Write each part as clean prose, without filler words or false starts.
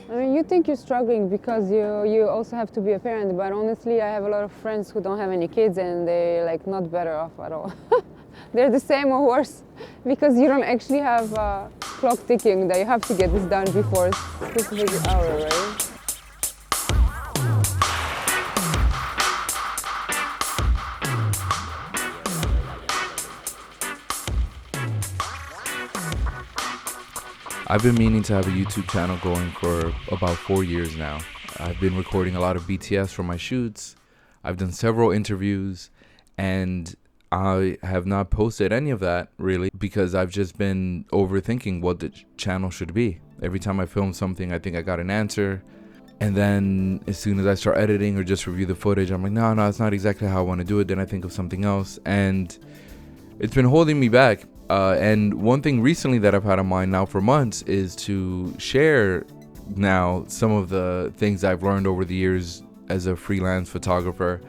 I mean, you think you're struggling because you also have to be a parent, but honestly, I have a lot of friends who don't have any kids and they're like not better off at all. They're the same or worse because you don't actually have a clock ticking that you have to get this done before a specific hour, right? I've been meaning to have a YouTube channel going for about 4 years now. I've been recording a lot of BTS for my shoots. I've done several interviews, and I have not posted any of that really because I've just been overthinking what the channel should be. Every time I film something, I think I got an answer. And then as soon as I start editing or just review the footage, I'm like, no, it's not exactly how I want to do it. Then I think of something else. And it's been holding me back. And one thing recently that I've had on mind now for months is to share now some of the things I've learned over the years as a freelance photographer.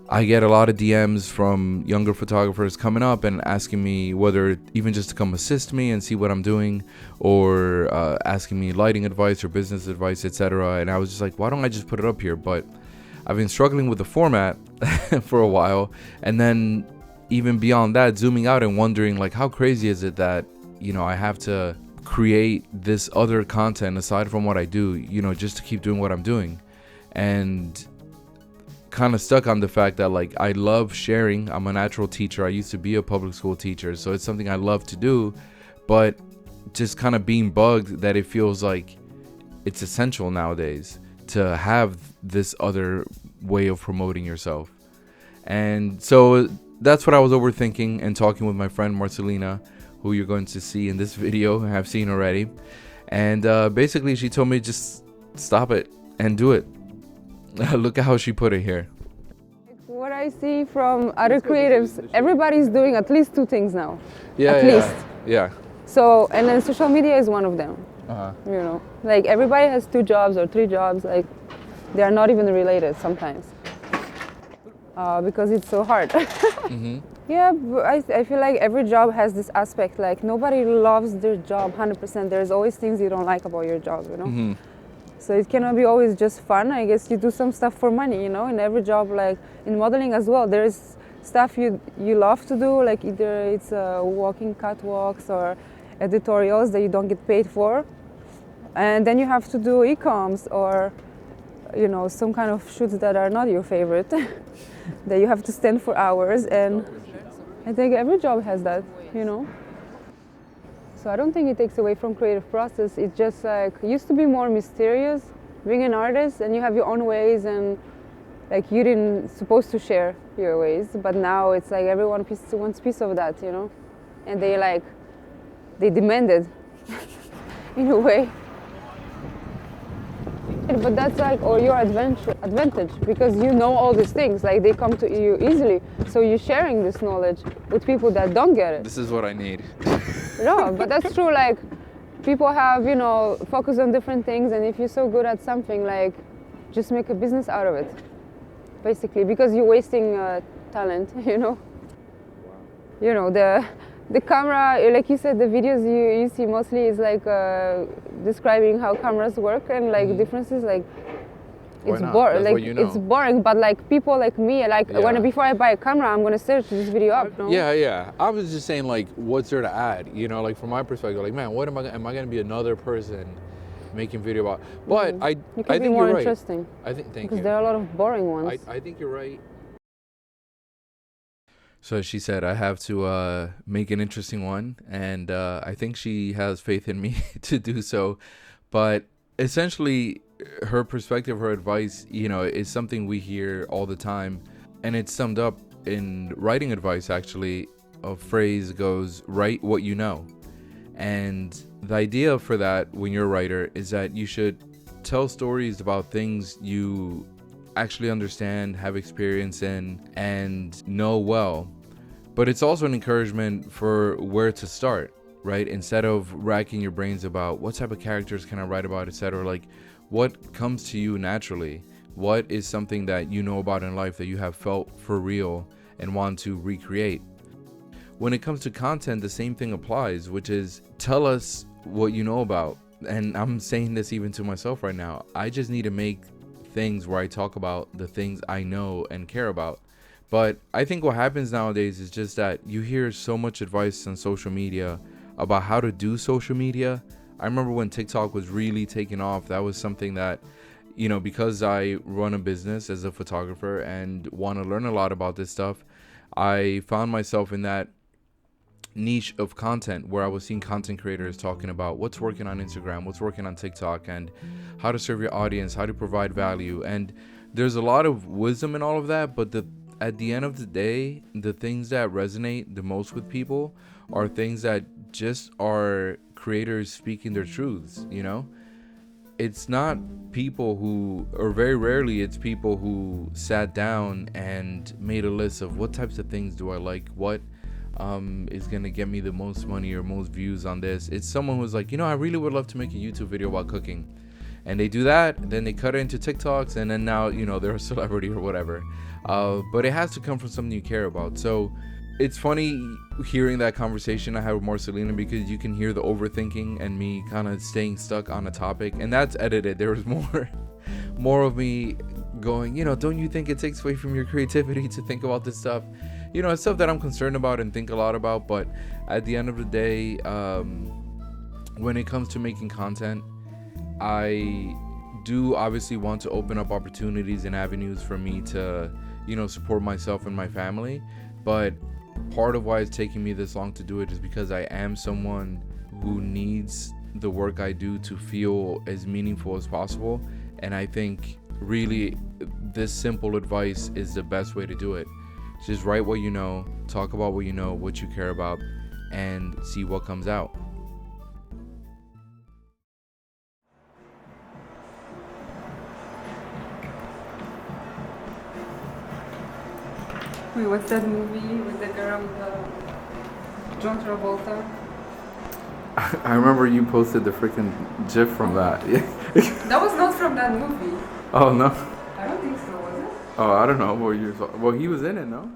I get a lot of DMs from younger photographers coming up and asking me whether even just to come assist me and see what I'm doing, or asking me lighting advice or business advice, etc. And I was just like, why don't I just put it up here? But I've been struggling with the format for a while, and then even beyond that, zooming out and wondering, like, how crazy is it that, I have to create this other content aside from what I do, just to keep doing what I'm doing. And kind of stuck on the fact that, like, I love sharing. I'm a natural teacher. I used to be a public school teacher, so it's something I love to do, but just kind of being bugged that it feels like it's essential nowadays to have this other way of promoting yourself. And so that's what I was overthinking and talking with my friend Marcelina, who you're going to see in this video, have seen already. And basically she told me just stop it and do it. Look at how she put it here. What I see from other creatives, everybody's doing at least 2 things now. Yeah, at least. Yeah. So, and then social media is one of them. Uh-huh. Like everybody has 2 jobs or 3 jobs. Like they are not even related sometimes. Because it's so hard. Mm-hmm. Yeah, but I feel like every job has this aspect, like nobody loves their job 100%. There's always things you don't like about your job, Mm-hmm. So it cannot be always just fun. I guess you do some stuff for money, in every job, like in modeling as well. There's stuff you love to do, like either it's walking catwalks or editorials that you don't get paid for. And then you have to do e-coms or, some kind of shoots that are not your favorite. That you have to stand for hours, and I think every job has that, So I don't think it takes away from creative process. It's just like, it used to be more mysterious being an artist and you have your own ways and like you didn't supposed to share your ways, but now it's like everyone wants piece of that, and they demand it in a way. But that's like, or your advantage, because you know all these things, like they come to you easily. So you're sharing this knowledge with people that don't get it. This is what I need. No, but that's true. Like people have, focus on different things, and if you're so good at something, like just make a business out of it, basically, because you're wasting talent. The camera, like you said, the videos you see mostly is like describing how cameras work and like differences. Like it's boring. Like it's boring, but like people like me, before I buy a camera, I'm gonna search this video up. No? Yeah. I was just saying, like, what's there to add? Like from my perspective, like, man, what am I gonna be another person making video about? But I think be more you're interesting. right. Thank you. Because there are a lot of boring ones. I think you're right. So she said I have to make an interesting one, and I think she has faith in me to do so. But essentially, her perspective, her advice, is something we hear all the time, and it's summed up in writing advice. Actually, a phrase goes, "Write what you know," and the idea for that when you're a writer is that you should tell stories about things you actually understand, have experience in, and know well. But it's also an encouragement for where to start, right? Instead of racking your brains about what type of characters can I write about, etc. Like, what comes to you naturally? What is something that you know about in life that you have felt for real and want to recreate? When it comes to content, the same thing applies, which is tell us what you know about and I'm saying this even to myself right now, I just need to make things where I talk about the things I know and care about. But I think what happens nowadays is just that you hear so much advice on social media about how to do social media. I remember when TikTok was really taking off, that was something that, because I run a business as a photographer and want to learn a lot about this stuff, I found myself in that niche of content where I was seeing content creators talking about what's working on Instagram, what's working on TikTok, and how to serve your audience, how to provide value. And there's a lot of wisdom in all of that, but at the end of the day, the things that resonate the most with people are things that just are creators speaking their truths. It's not people who, or very rarely it's people who sat down and made a list of what types of things do I like, what is gonna get me the most money or most views on this. It's someone who's like, I really would love to make a YouTube video about cooking, and they do that, then they cut it into TikToks, and then now they're a celebrity or whatever. But it has to come from something you care about. So it's funny hearing that conversation I had with Marcelina, because you can hear the overthinking and me kind of staying stuck on a topic, and that's edited. There was more of me going, don't you think it takes away from your creativity to think about this stuff? It's stuff that I'm concerned about and think a lot about. But at the end of the day, when it comes to making content, I do obviously want to open up opportunities and avenues for me to, support myself and my family. But part of why it's taking me this long to do it is because I am someone who needs the work I do to feel as meaningful as possible. And I think really this simple advice is the best way to do it. Just write what you know, talk about what you know, what you care about, and see what comes out. Wait, what's that movie with the girl with John Travolta? I remember you posted the freaking GIF from that. That was not from that movie. Oh, no. I don't think so, was it? Oh, I don't know. Well, he was in it, no?